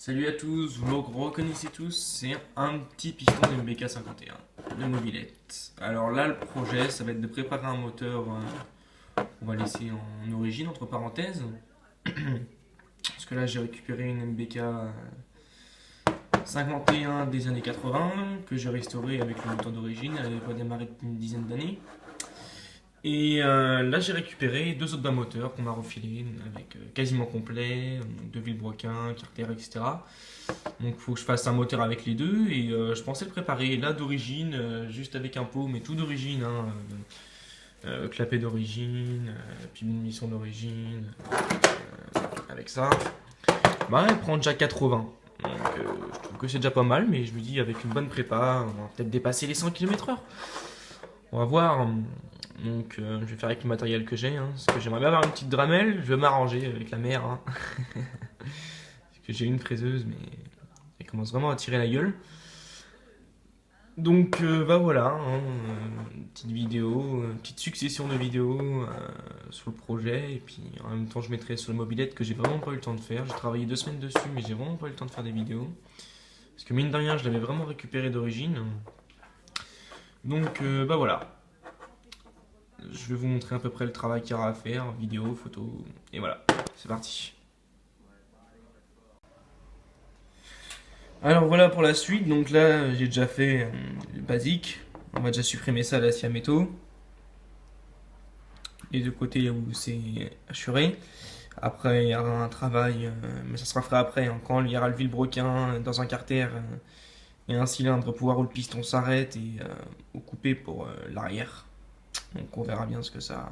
Salut à tous, vous le reconnaissez tous, c'est un petit piston de MBK51 de mobilette. Alors là, le projet, ça va être de préparer un moteur qu'on va laisser en origine, entre parenthèses. Parce que là, j'ai récupéré une MBK 51 des années 80 que j'ai restaurée avec le moteur d'origine. Elle n'avait pas démarré depuis une dizaine d'années. Et là, j'ai récupéré deux autres bas moteurs qu'on m'a refilés avec quasiment complet, de Villebrequin, carter, etc. Donc, il faut que je fasse un moteur avec les deux et je pensais le préparer là d'origine, juste avec un pot, mais tout d'origine, hein, clapet d'origine, puis une mission d'origine, avec ça. Bah, elle prend déjà 80. Donc, je trouve que c'est déjà pas mal, mais je me dis, avec une bonne prépa, on va peut-être dépasser les 100 km/h. On va voir. Donc je vais faire avec le matériel que j'ai, hein, parce que j'aimerais bien avoir une petite dramelle, je vais m'arranger avec la mère. Hein. Parce que j'ai une fraiseuse, mais elle commence vraiment à tirer la gueule. Donc bah voilà, hein, une petite vidéo, une petite succession de vidéos sur le projet, et puis en même temps je mettrai sur la mobilette que j'ai vraiment pas eu le temps de faire. J'ai travaillé 2 semaines dessus, mais j'ai vraiment pas eu le temps de faire des vidéos. Parce que mine de rien, je l'avais vraiment récupéré d'origine. Donc bah voilà. Je vais vous montrer à peu près le travail qu'il y aura à faire, vidéo, photo, et voilà, c'est parti. Alors voilà pour la suite, donc là j'ai déjà fait le basique, on va déjà supprimer ça la scie à métaux. Les deux côtés où c'est assuré. Après il y aura un travail, mais ça sera fait après, hein, quand il y aura le Villebrequin dans un carter et un cylindre pour voir où le piston s'arrête et où couper pour l'arrière. Donc on verra bien ce que ça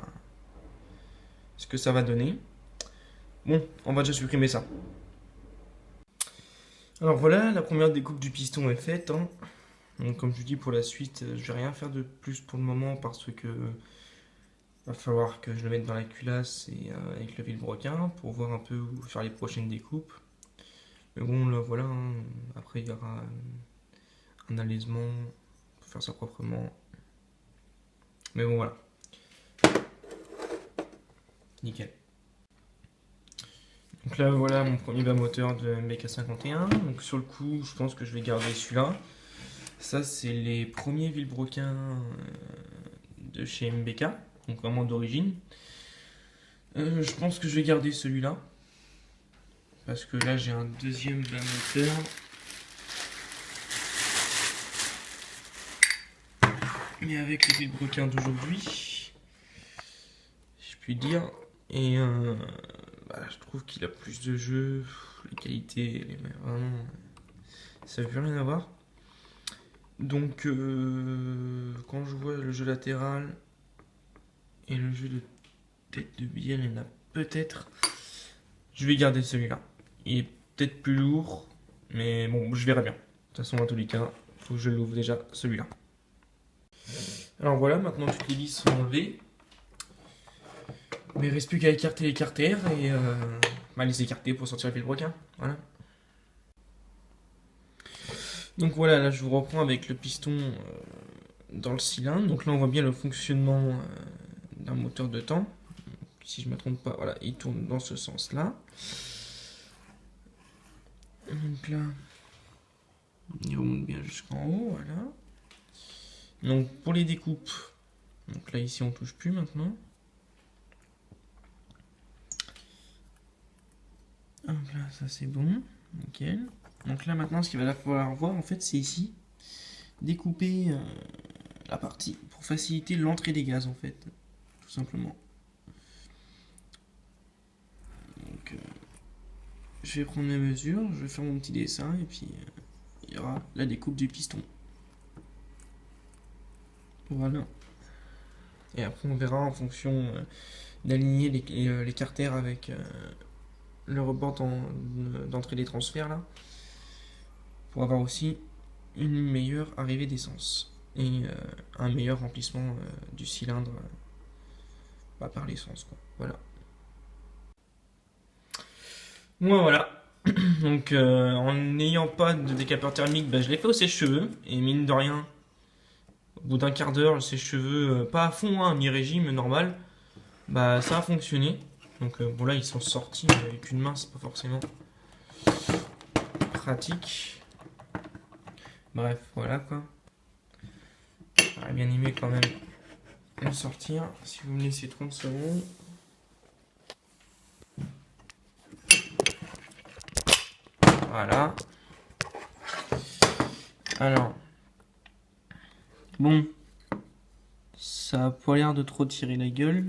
va donner. Bon, on va déjà supprimer ça. Alors voilà, la première découpe du piston est faite. Hein. Donc comme je vous dis, pour la suite, je vais rien faire de plus pour le moment parce que va falloir que je le mette dans la culasse et avec le Villebrequin pour voir un peu où faire les prochaines découpes. Mais bon, là voilà, hein. Après il y aura un alaisement pour faire ça proprement. Mais bon voilà. Nickel. Donc là voilà mon premier bas moteur de MBK51. Donc sur le coup je pense que je vais garder celui-là. Ça c'est les premiers Villebrequin de chez MBK, donc vraiment d'origine. Je pense que je vais garder celui-là. Parce que là j'ai un deuxième bas moteur. Mais avec les Villebrequin d'aujourd'hui, je puis dire. Et je trouve qu'il a plus de jeu, les qualités, vraiment, ça veut plus rien à voir. Donc quand je vois le jeu latéral et le jeu de tête de bielle, il y en a peut-être. Je vais garder celui-là. Il est peut-être plus lourd, mais bon, je verrai bien. De toute façon, dans tous les cas, il faut que je l'ouvre déjà celui-là. Alors voilà, maintenant toutes les vis sont enlevées. Mais il ne reste plus qu'à écarter les carters et les écarter pour sortir le Villebrequin. Voilà. Donc voilà, là je vous reprends avec le piston dans le cylindre. Donc là on voit bien le fonctionnement d'un moteur de temps. Si je ne me trompe pas, voilà, il tourne dans ce sens-là. Donc là, il remonte bien jusqu'en haut, voilà. Donc pour les découpes, donc là ici on touche plus maintenant. Hop là, ça c'est bon, nickel. Donc là maintenant ce qu'il va falloir voir en fait c'est ici, découper la partie pour faciliter l'entrée des gaz en fait, tout simplement. Donc je vais prendre mes mesures, je vais faire mon petit dessin et puis il y aura la découpe du piston. Voilà. Et après on verra en fonction d'aligner les carters avec le rebord d'entrée des transferts là, pour avoir aussi une meilleure arrivée d'essence et un meilleur remplissement du cylindre par l'essence quoi. Voilà. Voilà. Donc en n'ayant pas de décapeur thermique, je l'ai fait au sèche-cheveux et mine de rien, au bout d'un quart d'heure, le sèche-cheveux pas à fond, hein, mi-régime normal, ça a fonctionné. Donc bon là ils sont sortis mais avec une main, c'est pas forcément pratique. Bref, voilà quoi. J'aurais bien aimé quand même le sortir. Si vous me laissez 30 secondes. Voilà. Alors. Bon. Ça a pas l'air de trop tirer la gueule.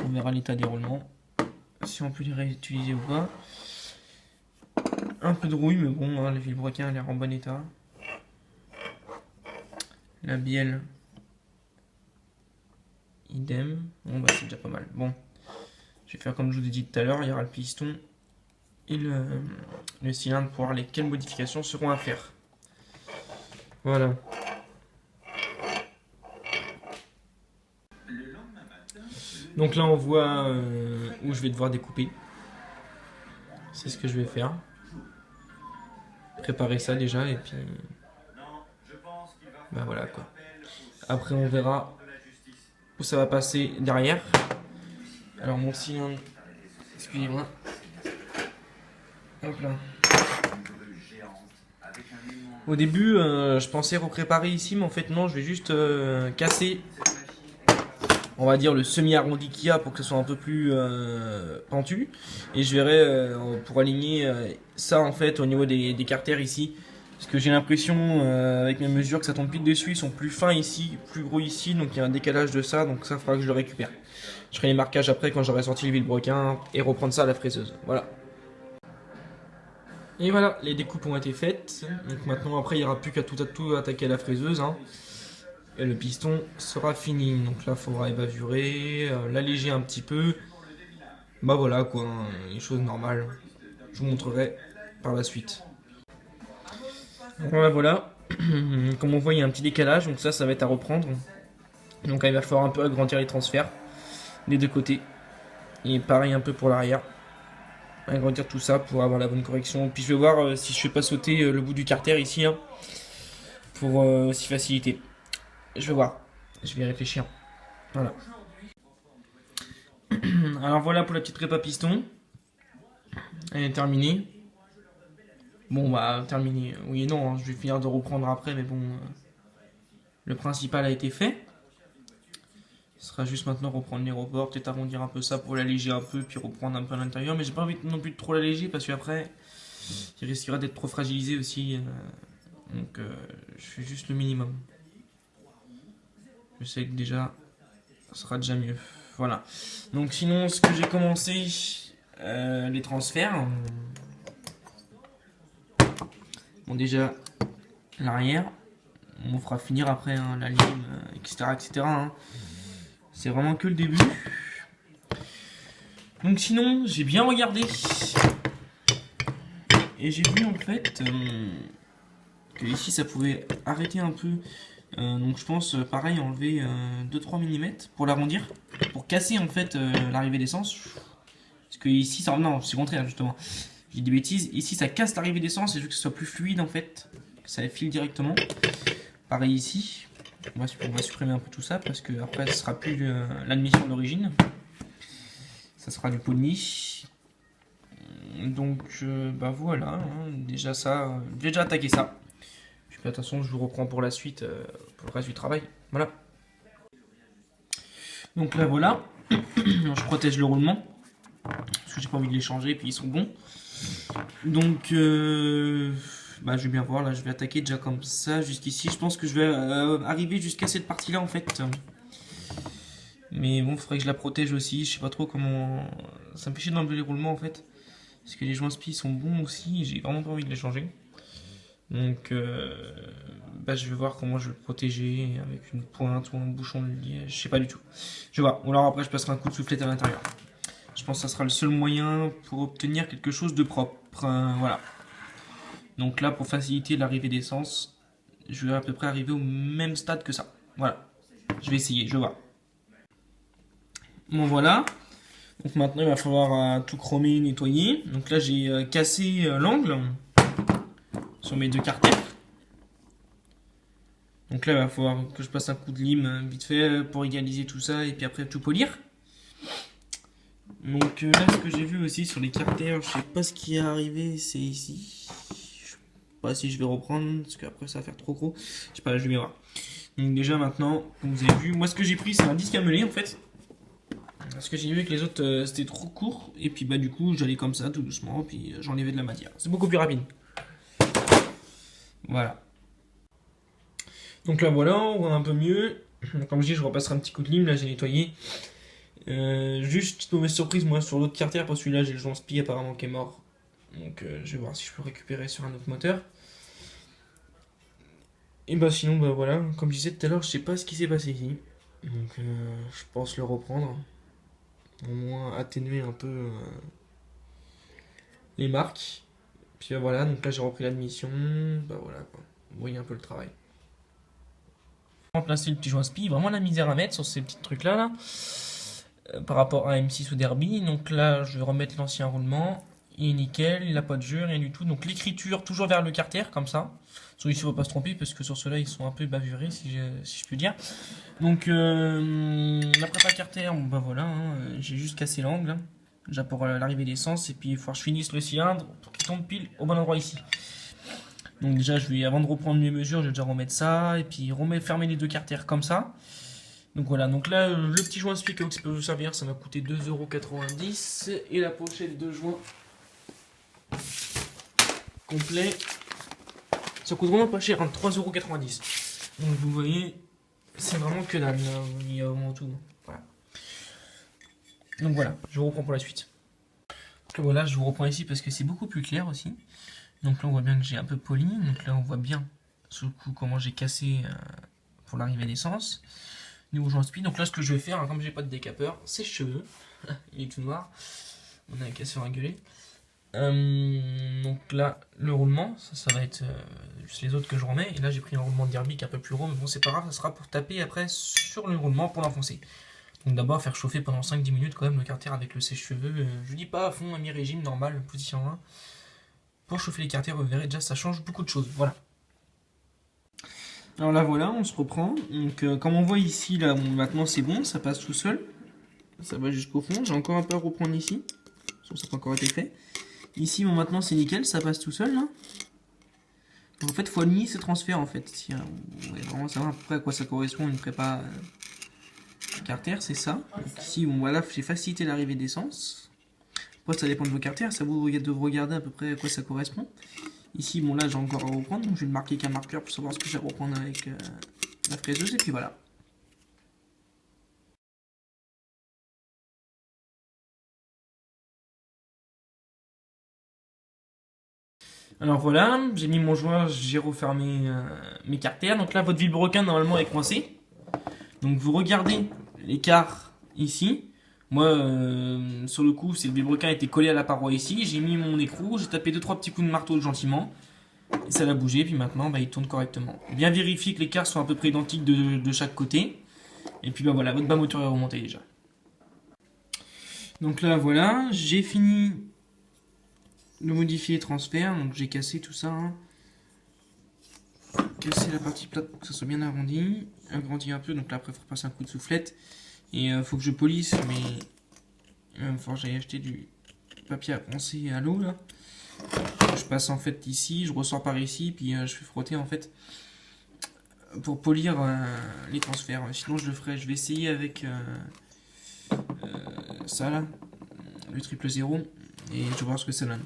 On verra l'état des roulements. Si on peut les réutiliser ou pas. Un peu de rouille, mais bon, hein, le vilebrequin a l'air en bon état. La bielle. Idem. Bon, bah c'est déjà pas mal. Bon. Je vais faire comme je vous ai dit tout à l'heure. Il y aura le piston et le cylindre pour voir lesquelles modifications seront à faire. Voilà. Donc là on voit où je vais devoir découper. C'est ce que je vais faire. Préparer ça déjà et puis... bah voilà quoi. Après on verra où ça va passer derrière. Alors mon cylindre... excusez-moi. Hop là. Au début je pensais repréparer ici mais en fait non, je vais juste casser, on va dire, le semi-arrondi qu'il y a pour que ce soit un peu plus pentu. Et je verrai pour aligner ça en fait au niveau des carters ici. Parce que j'ai l'impression avec mes mesures que ça tombe pile dessus. Ils sont plus fins ici, plus gros ici. Donc il y a un décalage de ça. Donc ça fera que je le récupère. Je ferai les marquages après quand j'aurai sorti le vilebrequin et reprendre ça à la fraiseuse. Voilà. Et voilà, les découpes ont été faites. Donc maintenant après il n'y aura plus qu'à tout attaquer à la fraiseuse. Hein. Et le piston sera fini. Donc là il faudra évaluer, l'alléger un petit peu. Bah voilà quoi, les choses normales. Je vous montrerai par la suite. Voilà. Comme on voit, il y a un petit décalage, donc ça va être à reprendre. Donc là, il va falloir un peu agrandir les transferts des deux côtés. Et pareil un peu pour l'arrière. Agrandir tout ça pour avoir la bonne correction. Puis je vais voir si je fais pas sauter le bout du carter ici, hein, pour aussi faciliter. Je vais voir. Je vais réfléchir. Voilà. Alors voilà pour la petite prépa piston. Elle est terminée. Bon bah terminé, oui et non, hein. Je vais finir de reprendre après, mais bon, le principal a été fait. Ce sera juste maintenant reprendre les rebords, peut-être arrondir un peu ça pour l'alléger un peu, puis reprendre un peu à l'intérieur, mais j'ai pas envie non plus de trop l'alléger parce qu'après, il risquera d'être trop fragilisé aussi, donc je fais juste le minimum. Je sais que déjà, ça sera déjà mieux. Voilà. Donc sinon, ce que j'ai commencé, les transferts. Bon déjà, l'arrière, on fera finir après hein, la lime, etc. etc. Hein. C'est vraiment que le début. Donc sinon, j'ai bien regardé. Et j'ai vu en fait que ici ça pouvait arrêter un peu. Donc je pense pareil enlever 2-3 mm pour l'arrondir. Pour casser en fait l'arrivée d'essence. Parce que ici, ça, non, c'est le contraire justement. J'ai des bêtises. Ici, ça casse l'arrivée d'essence et je veux que ce soit plus fluide en fait. Que ça file directement. Pareil ici. On va supprimer un peu tout ça parce que après, ce sera plus l'admission d'origine. Ça sera du pony. Donc, bah voilà. Hein, déjà ça. J'ai déjà attaqué ça. Puis de toute façon, je vous reprends pour la suite, pour le reste du travail. Voilà. Donc là, voilà. Je protège le roulement. Parce que j'ai pas envie de les changer. Puis ils sont bons. Donc, bah, je vais bien voir, là je vais attaquer déjà comme ça jusqu'ici. Je pense que je vais arriver jusqu'à cette partie là en fait. Mais bon, il faudrait que je la protège aussi. Je sais pas trop comment. Ça me fait chier d'enlever les roulements en fait. Parce que les joints spi sont bons aussi. J'ai vraiment pas envie de les changer. Donc, bah, je vais voir comment je vais le protéger. Avec une pointe ou un bouchon de liège. Je sais pas du tout. Je vais voir. Ou alors après, je passerai un coup de soufflette à l'intérieur. Je pense que ça sera le seul moyen pour obtenir quelque chose de propre. Voilà. Donc là, pour faciliter l'arrivée d'essence, je vais à peu près arriver au même stade que ça. Voilà. Je vais essayer, je vais voir. Bon, voilà. Donc maintenant, il va falloir tout chromer, nettoyer. Donc là, j'ai cassé l'angle sur mes deux carters. Donc là, il va falloir que je passe un coup de lime vite fait pour égaliser tout ça et puis après tout polir. Donc là, ce que j'ai vu aussi sur les carters, je sais pas ce qui est arrivé, c'est ici. pas si je vais reprendre, parce qu'après ça va faire trop gros. Je sais pas, je vais voir. Donc déjà maintenant, comme vous avez vu, moi ce que j'ai pris c'est un disque à meler en fait. Parce que j'ai vu que les autres c'était trop court, et puis bah du coup j'allais comme ça tout doucement, puis j'enlevais de la matière. C'est beaucoup plus rapide. Voilà. Donc là voilà, on voit un peu mieux. Comme je dis, je repasserai un petit coup de lime, là j'ai nettoyé. Juste petite mauvaise surprise moi sur l'autre carter, parce que celui-là j'ai le joint spi apparemment qui est mort. Donc je vais voir si je peux récupérer sur un autre moteur. Et bah sinon bah voilà, comme je disais tout à l'heure, je sais pas ce qui s'est passé ici. Donc je pense le reprendre. Au moins atténuer un peu les marques. Puis voilà, donc là j'ai repris l'admission. Bah voilà quoi. Vous voyez un peu le travail. Remplacer le petit joint spi, vraiment la misère à mettre sur ces petits trucs là. Par rapport à M6 ou Derby. Donc là je vais remettre l'ancien roulement. Il est nickel, il n'a pas de jeu, rien du tout. Donc l'écriture toujours vers le carter comme ça. Celui-ci ne faut pas se tromper parce que sur ceux-là ils sont un peu bavurés si je puis dire. Donc la prépa carter, bon, bah voilà, hein, j'ai juste cassé l'angle. Déjà pour l'arrivée d'essence et puis il faut que je finisse le cylindre pour qu'il tombe pile au bon endroit ici. Donc déjà je vais, avant de reprendre mes mesures, je vais déjà remettre ça et puis fermer les deux carters comme ça. Donc voilà, donc là le petit joint Speaker qui peut vous servir, ça m'a coûté 2,90 € et la pochette de joint complet, ça coûte vraiment pas cher, hein, 3,90 €. Donc vous voyez, c'est vraiment que dalle, il y a vraiment tout. Voilà. Donc voilà, je vous reprends pour la suite. Donc voilà, je vous reprends ici parce que c'est beaucoup plus clair aussi. Donc là on voit bien que j'ai un peu poli, donc là on voit bien sous le coup comment j'ai cassé pour l'arrivée d'essence. Niveau joint spi, donc là ce que je vais faire, hein, comme j'ai pas de décapeur, c'est cheveux, il est tout noir, on a un casseur à gueuler. Donc là le roulement, ça va être juste les autres que je remets, et là j'ai pris un roulement de Derby qui est un peu plus gros, mais bon c'est pas grave, ça sera pour taper après sur le roulement pour l'enfoncer. Donc d'abord faire chauffer pendant 5-10 minutes quand même le carter avec le sèche-cheveux, je dis pas à fond, à mi-régime, normal, position 1. Pour chauffer les carters, vous verrez déjà ça change beaucoup de choses, voilà. Alors là voilà, on se reprend, donc comme on voit ici, là bon, maintenant c'est bon, ça passe tout seul, ça va jusqu'au fond, j'ai encore un peu à reprendre ici, ça n'a pas encore été fait. Ici bon maintenant c'est nickel, ça passe tout seul là. Donc, en fait il faut aligner ces transferts en fait, si vous voulez vraiment savoir à peu près à quoi ça correspond une prépa carter, c'est ça. Donc, ici bon voilà, j'ai facilité l'arrivée d'essence. Après ça dépend de vos carters, ça vous de regarder à peu près à quoi ça correspond. Ici, bon là j'ai encore à reprendre, donc je vais le marquer avec un marqueur pour savoir ce que j'ai à reprendre avec la fraiseuse, et puis voilà. Alors voilà, j'ai mis mon joint, j'ai refermé mes carters, donc là votre vilebrequin normalement est coincé. Donc vous regardez l'écart ici. Moi, sur le coup, c'est le vilebrequin était collé à la paroi ici, j'ai mis mon écrou, j'ai tapé 2-3 petits coups de marteau gentiment. Et ça l'a bougé, puis maintenant bah, il tourne correctement. Bien vérifier que les quarts sont à peu près identiques de chaque côté. Et puis bah voilà, votre bas moteur est remonté déjà. Donc là voilà, j'ai fini de modifier les transferts, donc j'ai cassé tout ça. Hein. Cassé la partie plate pour que ça soit bien arrondi. Agrandi un peu, donc là après il faut repasser un coup de soufflette. Et faut que je polisse, mais il va falloir que j'aille acheter du papier à poncer à l'eau là. Je passe en fait ici, je ressors par ici, puis je fais frotter en fait pour polir les transferts. Sinon je le ferai, je vais essayer avec ça là, le 000, et je vais voir ce que ça donne.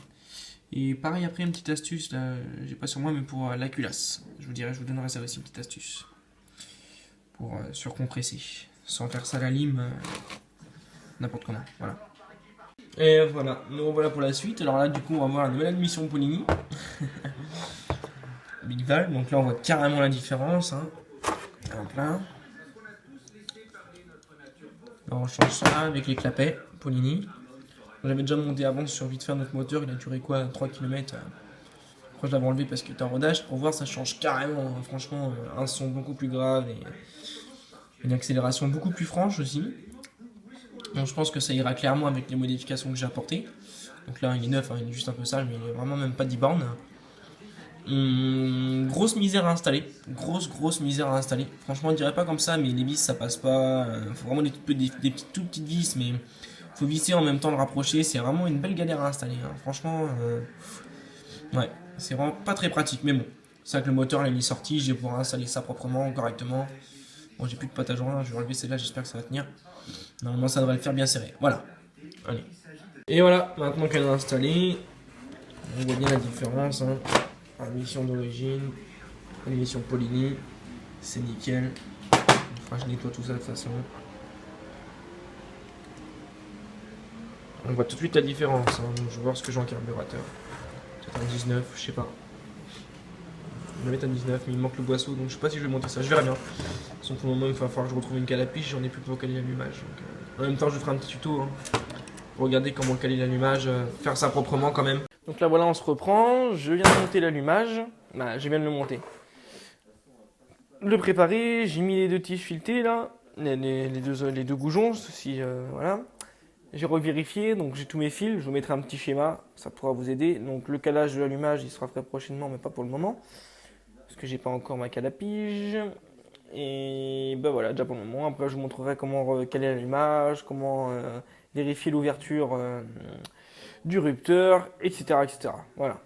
Et pareil après une petite astuce là, j'ai pas sur moi mais pour la culasse, je vous donnerai ça aussi, une petite astuce pour surcompresser, sans faire ça à la lime, n'importe comment, voilà. Et voilà, nous revoilà pour la suite. Alors là, du coup, on va voir la nouvelle admission Polini. Big Val, donc là, on voit carrément la différence. Hein. Un plein. Alors, on change ça avec les clapets Polini. J'avais déjà monté avant sur vite faire notre moteur, il a duré quoi 3 km. Après, je l'avais enlevé parce qu'il était en rodage. Pour voir, ça change carrément. Hein. Franchement, un son beaucoup plus grave et une accélération beaucoup plus franche aussi. Donc je pense que ça ira clairement avec les modifications que j'ai apportées. Donc là il est neuf, hein, il est juste un peu sale, mais il est vraiment même pas 10 bornes. Grosse misère à installer. Grosse misère à installer. Franchement je dirais pas comme ça, mais les vis ça passe pas. Faut vraiment des tout petites vis, mais faut visser en même temps le rapprocher. C'est vraiment une belle galère à installer. Hein. Franchement, Ouais, c'est vraiment pas très pratique, mais bon. C'est vrai que le moteur là, il est sorti, je vais pouvoir installer ça proprement, correctement. Bon, j'ai plus de pâte à joint, je vais enlever celle-là, j'espère que ça va tenir. Normalement, ça devrait le faire bien serré. Voilà. Allez. Et voilà, maintenant qu'elle est installée, on voit bien la différence. Hein. Émission d'origine, émission Polini, c'est nickel. Enfin, je nettoie tout ça de toute façon. On voit tout de suite la différence. Hein. Donc, je vais voir ce que j'ai en carburateur. Peut-être un 19, je sais pas. Je vais mettre un 19, mais il me manque le boisseau, donc je sais pas si je vais monter ça. Je verrai bien. Pour le moment, il va falloir que je retrouve une cale à piche, j'en ai plus pour caler l'allumage. En même temps, je ferai un petit tuto hein, pour regarder comment caler l'allumage, faire ça proprement quand même. Donc là, voilà, on se reprend. Je viens de monter l'allumage. Bah, je viens de le monter. Le préparer, j'ai mis les deux tiges filetées là, les deux goujons, voilà. J'ai revérifié, donc j'ai tous mes fils, je vous mettrai un petit schéma, ça pourra vous aider. Donc le calage de l'allumage, il sera fait prochainement, mais pas pour le moment, parce que j'ai pas encore ma cale à pige. Et ben voilà, déjà pour le moment. Après, je vous montrerai comment caler l'allumage, comment vérifier l'ouverture du rupteur, etc., etc. Voilà.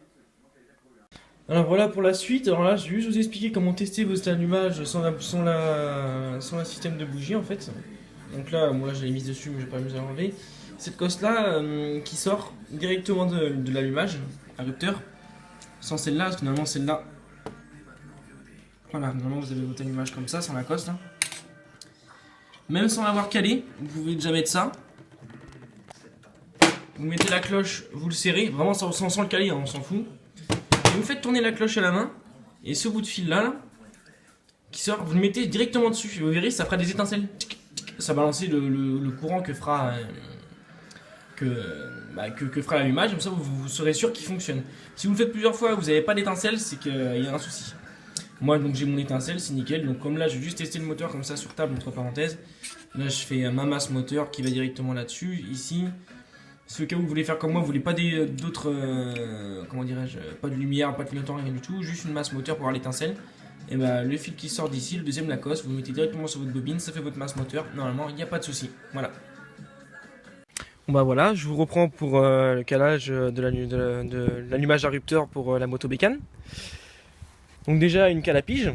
Alors voilà pour la suite. Alors là, je vais juste vous expliquer comment tester vos allumages sans la système de bougie en fait. Donc là, moi je l'ai mise dessus, mais je vais pas m'amuser à l'enlever. Cette cosse là qui sort directement de l'allumage à rupteur, sans celle-là, parce que normalement celle-là. Voilà, normalement vous avez votre allumage comme ça, sans la cosse là. Même sans l'avoir calé, vous pouvez déjà mettre ça. Vous mettez la cloche, vous le serrez, vraiment sans le caler, hein, on s'en fout. Et vous faites tourner la cloche à la main, et ce bout de fil là, qui sort, vous le mettez directement dessus. Et vous verrez, ça fera des étincelles. Ça va lancer le courant que fera fera l'allumage, comme ça vous serez sûr qu'il fonctionne. Si vous le faites plusieurs fois, vous n'avez pas d'étincelle, c'est qu'il y a un souci. Moi donc j'ai mon étincelle, c'est nickel. Donc comme là je vais juste tester le moteur comme ça sur table entre parenthèses. Là je fais ma masse moteur qui va directement là-dessus. Ici, si au cas où vous voulez faire comme moi, vous voulez pas d'autres comment dirais-je, pas de lumière, pas de clignotant, rien du tout, juste une masse moteur pour avoir l'étincelle. Et bah le fil qui sort d'ici, le deuxième Lacoste, vous le mettez directement sur votre bobine, ça fait votre masse moteur. Normalement il n'y a pas de souci. Voilà. Bon bah voilà, je vous reprends pour le calage de l'allumage à rupteur pour la moto bécane. Donc déjà une cale à pige.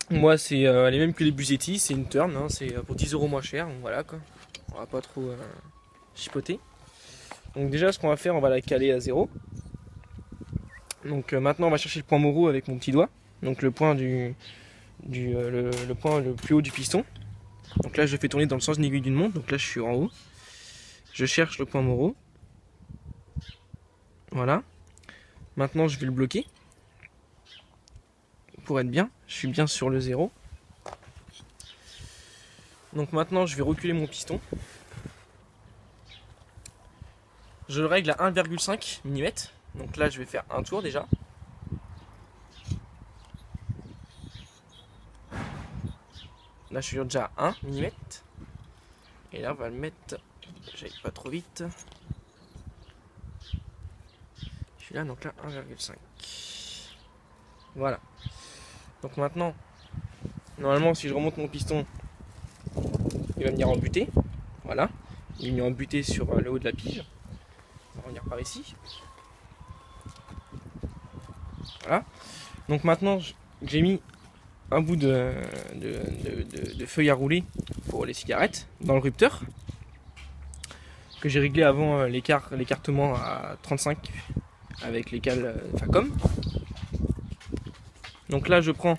Moi c'est les mêmes que les Busetti, c'est une turn, hein, c'est pour 10 € moins cher, donc voilà quoi. On va pas trop chipoter. Donc déjà ce qu'on va faire, on va la caler à 0. Donc maintenant on va chercher le point Moreau avec mon petit doigt. Donc le point le point le plus haut du piston. Donc là je fais tourner dans le sens d'une aiguille d'une montre, donc là je suis en haut. Je cherche le point Moreau. Voilà. Maintenant je vais le bloquer. Pour être bien, je suis bien sur le 0. Donc maintenant je vais reculer mon piston. Je le règle à 1,5 mm. Donc là je vais faire un tour déjà. Là je suis déjà à 1 mm. Et là on va le mettre, j'aille pas trop vite. Je suis là, donc là 1,5. Voilà. Donc maintenant, normalement si je remonte mon piston, il va venir en butée. Voilà. Il va venir en butée sur le haut de la pige. On va revenir par ici. Voilà. Donc maintenant j'ai mis un bout de feuille à rouler pour les cigarettes dans le rupteur que j'ai réglé avant l'écartement à 35 avec les cales Facom. Donc là je prends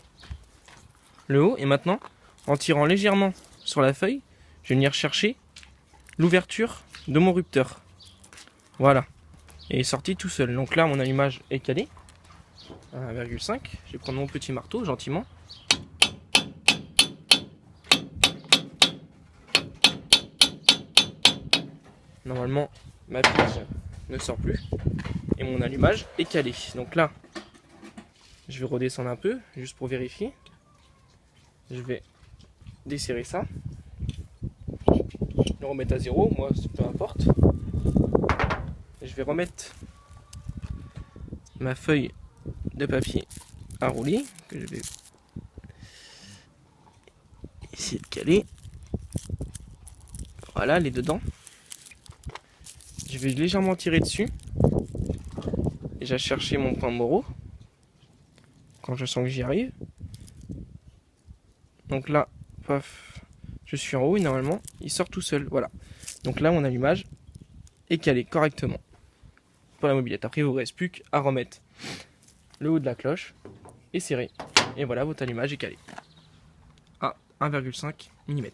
le haut et maintenant en tirant légèrement sur la feuille, je vais venir chercher l'ouverture de mon rupteur. Voilà. Et il est sorti tout seul. Donc là mon allumage est calé à 1,5. Je vais prendre mon petit marteau gentiment. Normalement ma pige ne sort plus et mon allumage est calé. Donc là je vais redescendre un peu juste pour vérifier. Je vais desserrer ça, le remettre à 0, moi peu importe. Et je vais remettre ma feuille de papier à rouler que je vais essayer de caler. Voilà, les dedans. Je vais légèrement tirer dessus déjà chercher mon point Moreau. Quand je sens que j'y arrive. Donc là, paf, je suis en haut et normalement, il sort tout seul. Voilà. Donc là, mon allumage est calé correctement pour la mobilette. Après, il ne vous reste plus qu'à remettre le haut de la cloche et serrer. Et voilà, votre allumage est calé à 1,5 mm.